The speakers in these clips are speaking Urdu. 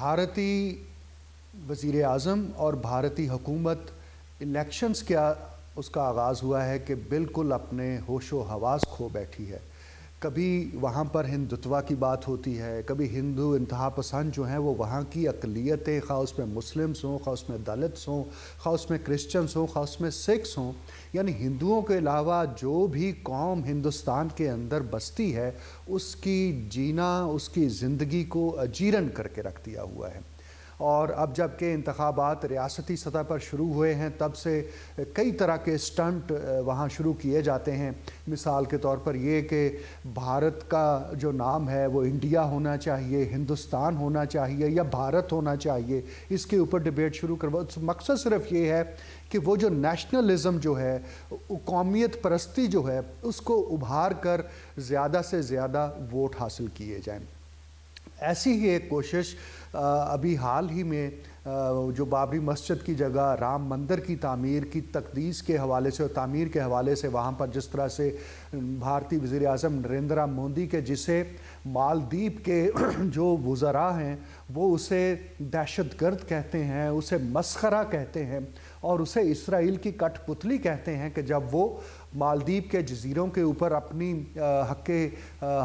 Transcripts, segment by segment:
بھارتی وزیر اعظم اور بھارتی حکومت الیکشنز کیا اس کا آغاز ہوا ہے کہ بالکل اپنے ہوش و حواس کھو بیٹھی ہے۔ کبھی وہاں پر ہندوتوا کی بات ہوتی ہے، کبھی ہندو انتہا پسند جو ہیں وہ وہاں کی اقلیتیں، خواہ اس میں مسلمز ہوں، خواہ اس میں دلتس ہوں، خواہ اس میں کرسچنز ہوں، خواہ اس میں سکھس ہوں، یعنی ہندوؤں کے علاوہ جو بھی قوم ہندوستان کے اندر بستی ہے اس کی جینا، اس کی زندگی کو اجیرن کر کے رکھ دیا ہوا ہے۔ اور اب جب کہ انتخابات ریاستی سطح پر شروع ہوئے ہیں تب سے کئی طرح کے سٹنٹ وہاں شروع کیے جاتے ہیں۔ مثال کے طور پر یہ کہ بھارت کا جو نام ہے وہ انڈیا ہونا چاہیے، ہندوستان ہونا چاہیے یا بھارت ہونا چاہیے، اس کے اوپر ڈیبیٹ شروع کروا۔ مقصد صرف یہ ہے کہ وہ جو نیشنلزم جو ہے، قومیت پرستی جو ہے، اس کو ابھار کر زیادہ سے زیادہ ووٹ حاصل کیے جائیں۔ ایسی ہی ایک کوشش ابھی حال ہی میں جو بابری مسجد کی جگہ رام مندر کی تعمیر کی تقدیس کے حوالے سے اور تعمیر کے حوالے سے وہاں پر جس طرح سے بھارتی وزیر اعظم نریندر مودی کے جسے مالدیپ کے جو وزراء ہیں وہ اسے دہشت گرد کہتے ہیں، اسے مسخرہ کہتے ہیں اور اسے اسرائیل کی کٹ پتلی کہتے ہیں کہ جب وہ مالدیپ کے جزیروں کے اوپر اپنی حق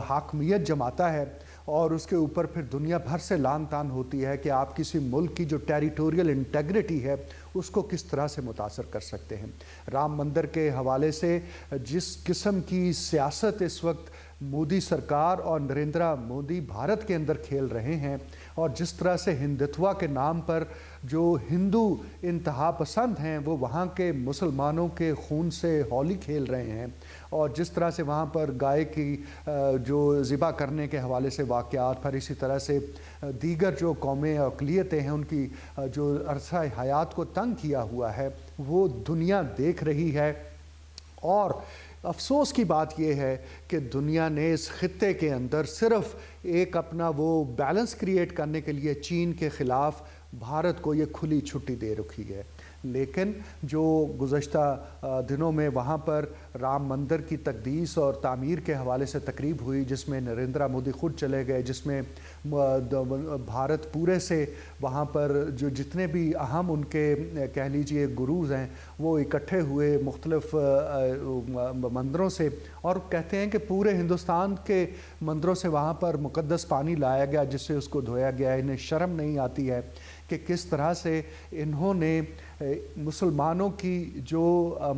حاکمیت جماتا ہے اور اس کے اوپر پھر دنیا بھر سے لان تان ہوتی ہے کہ آپ کسی ملک کی جو ٹیریٹوریل انٹیگریٹی ہے اس کو کس طرح سے متاثر کر سکتے ہیں۔ رام مندر کے حوالے سے جس قسم کی سیاست اس وقت مودی سرکار اور نریندر مودی بھارت کے اندر کھیل رہے ہیں اور جس طرح سے ہندوتوا کے نام پر جو ہندو انتہا پسند ہیں وہ وہاں کے مسلمانوں کے خون سے ہولی کھیل رہے ہیں اور جس طرح سے وہاں پر گائے کی جو ذبح کرنے کے حوالے سے واقعات، پھر اسی طرح سے دیگر جو قومیں اور اقلیتیں ہیں ان کی جو عرصہ حیات کو تنگ کیا ہوا ہے وہ دنیا دیکھ رہی ہے۔ اور افسوس کی بات یہ ہے کہ دنیا نے اس خطے کے اندر صرف ایک اپنا وہ بیلنس کریٹ کرنے کے لیے چین کے خلاف بھارت کو یہ کھلی چھٹی دے رکھی ہے، لیکن جو گزشتہ دنوں میں وہاں پر رام مندر کی تقدیس اور تعمیر کے حوالے سے تقریب ہوئی جس میں نریندر مودی خود چلے گئے، جس میں بھارت پورے سے وہاں پر جو جتنے بھی اہم ان کے کہہ لیجئے گروز ہیں وہ اکٹھے ہوئے مختلف مندروں سے اور کہتے ہیں کہ پورے ہندوستان کے مندروں سے وہاں پر مقدس پانی لایا گیا جس سے اس کو دھویا گیا۔ انہیں شرم نہیں آتی ہے کہ کس طرح سے انہوں نے مسلمانوں کی جو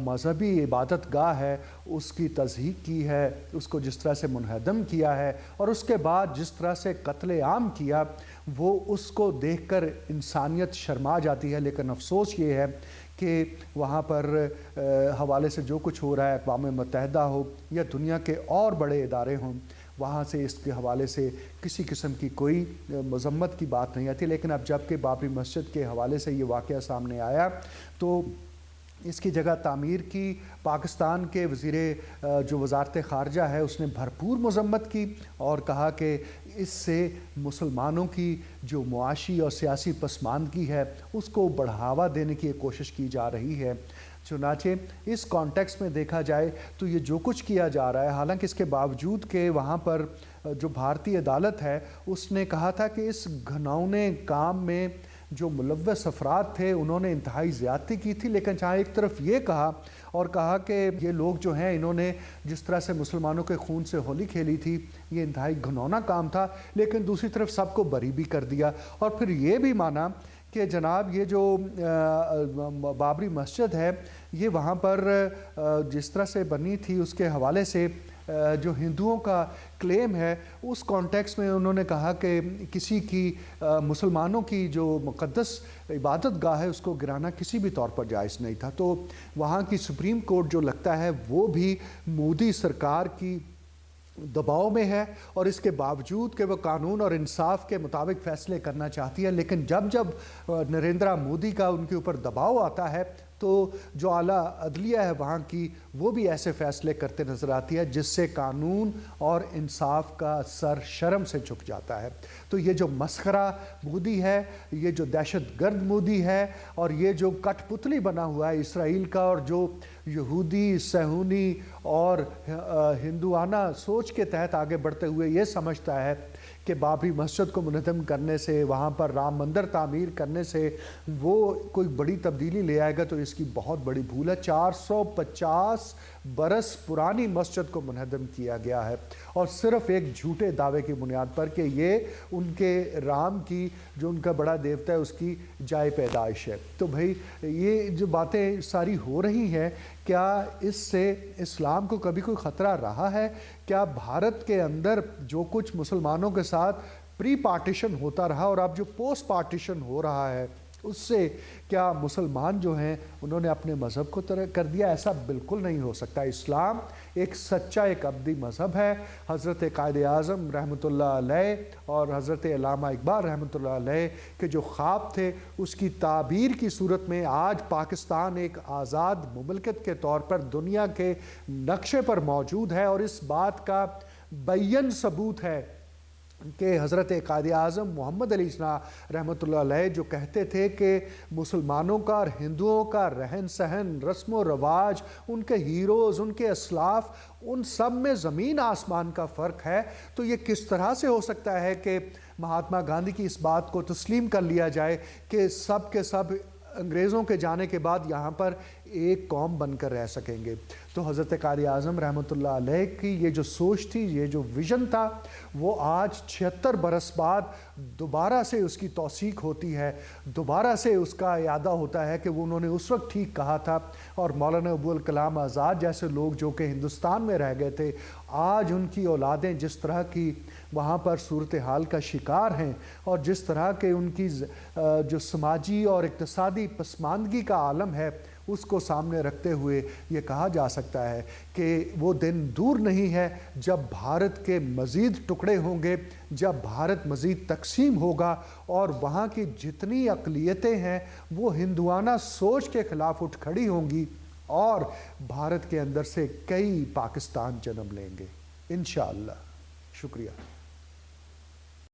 مذہبی عبادت گاہ ہے اس کی تضحیک کی ہے، اس کو جس طرح سے منہدم کیا ہے اور اس کے بعد جس طرح سے قتل عام کیا، وہ اس کو دیکھ کر انسانیت شرما جاتی ہے۔ لیکن افسوس یہ ہے کہ وہاں پر حوالے سے جو کچھ ہو رہا ہے، اقوام متحدہ ہو یا دنیا کے اور بڑے ادارے ہوں، وہاں سے اس کے حوالے سے کسی قسم کی کوئی مذمت کی بات نہیں آتی۔ لیکن اب جب کہ بابری مسجد کے حوالے سے یہ واقعہ سامنے آیا تو اس کی جگہ تعمیر کی پاکستان کے وزیر جو وزارت خارجہ ہے اس نے بھرپور مذمت کی اور کہا کہ اس سے مسلمانوں کی جو معاشی اور سیاسی پسماندگی ہے اس کو بڑھاوا دینے کی کوشش کی جا رہی ہے۔ چنانچہ اس کانٹیکس میں دیکھا جائے تو یہ جو کچھ کیا جا رہا ہے، حالانکہ اس کے باوجود کہ وہاں پر جو بھارتی عدالت ہے اس نے کہا تھا کہ اس گھناؤنے کام میں جو ملوث افراد تھے انہوں نے انتہائی زیادتی کی تھی، لیکن جہاں ایک طرف یہ کہا کہ یہ لوگ جو ہیں انہوں نے جس طرح سے مسلمانوں کے خون سے ہولی کھیلی تھی یہ انتہائی گھناؤنا کام تھا، لیکن دوسری طرف سب کو بری بھی کر دیا اور پھر یہ بھی مانا کہ جناب یہ جو بابری مسجد ہے یہ وہاں پر جس طرح سے بنی تھی اس کے حوالے سے جو ہندوؤں کا کلیم ہے اس کانٹیکس میں انہوں نے کہا کہ کسی کی مسلمانوں کی جو مقدس عبادت گاہ ہے اس کو گرانا کسی بھی طور پر جائز نہیں تھا۔ تو وہاں کی سپریم کورٹ جو لگتا ہے وہ بھی مودی سرکار کی دباؤ میں ہے اور اس کے باوجود کہ وہ قانون اور انصاف کے مطابق فیصلے کرنا چاہتی ہے، لیکن جب نریندر مودی کا ان کے اوپر دباؤ آتا ہے تو جو اعلیٰ عدلیہ ہے وہاں کی وہ بھی ایسے فیصلے کرتے نظر آتی ہے جس سے قانون اور انصاف کا سر شرم سے جھک جاتا ہے۔ تو یہ جو مسخرہ مودی ہے، یہ جو دہشت گرد مودی ہے، اور یہ جو کٹ پتلی بنا ہوا ہے اسرائیل کا، اور جو یہودی صہیونی اور ہندوانہ سوچ کے تحت آگے بڑھتے ہوئے یہ سمجھتا ہے کہ بابری مسجد کو منہدم کرنے سے، وہاں پر رام مندر تعمیر کرنے سے وہ کوئی بڑی تبدیلی لے آئے گا، تو اس کی بہت بڑی بھول ہے۔ 450 برس پرانی مسجد کو منہدم کیا گیا ہے، اور صرف ایک جھوٹے دعوے کی بنیاد پر کہ یہ ان کے رام کی، جو ان کا بڑا دیوتا ہے، اس کی جائے پیدائش ہے۔ تو بھائی یہ جو باتیں ساری ہو رہی ہیں، کیا اس سے اسلام کو کبھی کوئی خطرہ رہا ہے؟ کیا بھارت کے اندر جو کچھ مسلمانوں کے ساتھ پری پارٹیشن ہوتا رہا اور اب جو پوسٹ پارٹیشن ہو رہا ہے، اس سے کیا مسلمان جو ہیں انہوں نے اپنے مذہب کو ترک کر دیا؟ ایسا بالکل نہیں ہو سکتا۔ اسلام ایک سچا، ایک ابدی مذہب ہے۔ حضرت قائد اعظم رحمۃ اللہ علیہ اور حضرت علامہ اقبال رحمۃ اللہ علیہ کے جو خواب تھے، اس کی تعبیر کی صورت میں آج پاکستان ایک آزاد مملکت کے طور پر دنیا کے نقشے پر موجود ہے، اور اس بات کا بین ثبوت ہے کہ حضرت قائد اعظم محمد علی جناح رحمۃ اللہ علیہ جو کہتے تھے کہ مسلمانوں کا اور ہندوؤں کا رہن سہن، رسم و رواج، ان کے ہیروز، ان کے اسلاف، ان سب میں زمین آسمان کا فرق ہے، تو یہ کس طرح سے ہو سکتا ہے کہ مہاتما گاندھی کی اس بات کو تسلیم کر لیا جائے کہ سب کے سب انگریزوں کے جانے کے بعد یہاں پر ایک قوم بن کر رہ سکیں گے؟ تو حضرت قائد اعظم رحمۃ اللہ علیہ کی یہ جو سوچ تھی، یہ جو ویژن تھا، وہ آج 76 برس بعد دوبارہ سے اس کی توثیق ہوتی ہے، دوبارہ سے اس کا اعادہ ہوتا ہے کہ وہ انہوں نے اس وقت ٹھیک کہا تھا۔ اور مولانا ابوالکلام آزاد جیسے لوگ جو کہ ہندوستان میں رہ گئے تھے، آج ان کی اولادیں جس طرح کی وہاں پر صورتحال کا شکار ہیں، اور جس طرح کے ان کی جو سماجی اور اقتصادی پسماندگی کا عالم ہے، اس کو سامنے رکھتے ہوئے یہ کہا جا سکتا ہے کہ وہ دن دور نہیں ہے جب بھارت کے مزید ٹکڑے ہوں گے، جب بھارت مزید تقسیم ہوگا، اور وہاں کی جتنی اقلیتیں ہیں وہ ہندوانہ سوچ کے خلاف اٹھ کھڑی ہوں گی، اور بھارت کے اندر سے کئی پاکستان جنم لیں گے انشاءاللہ۔ شکریہ۔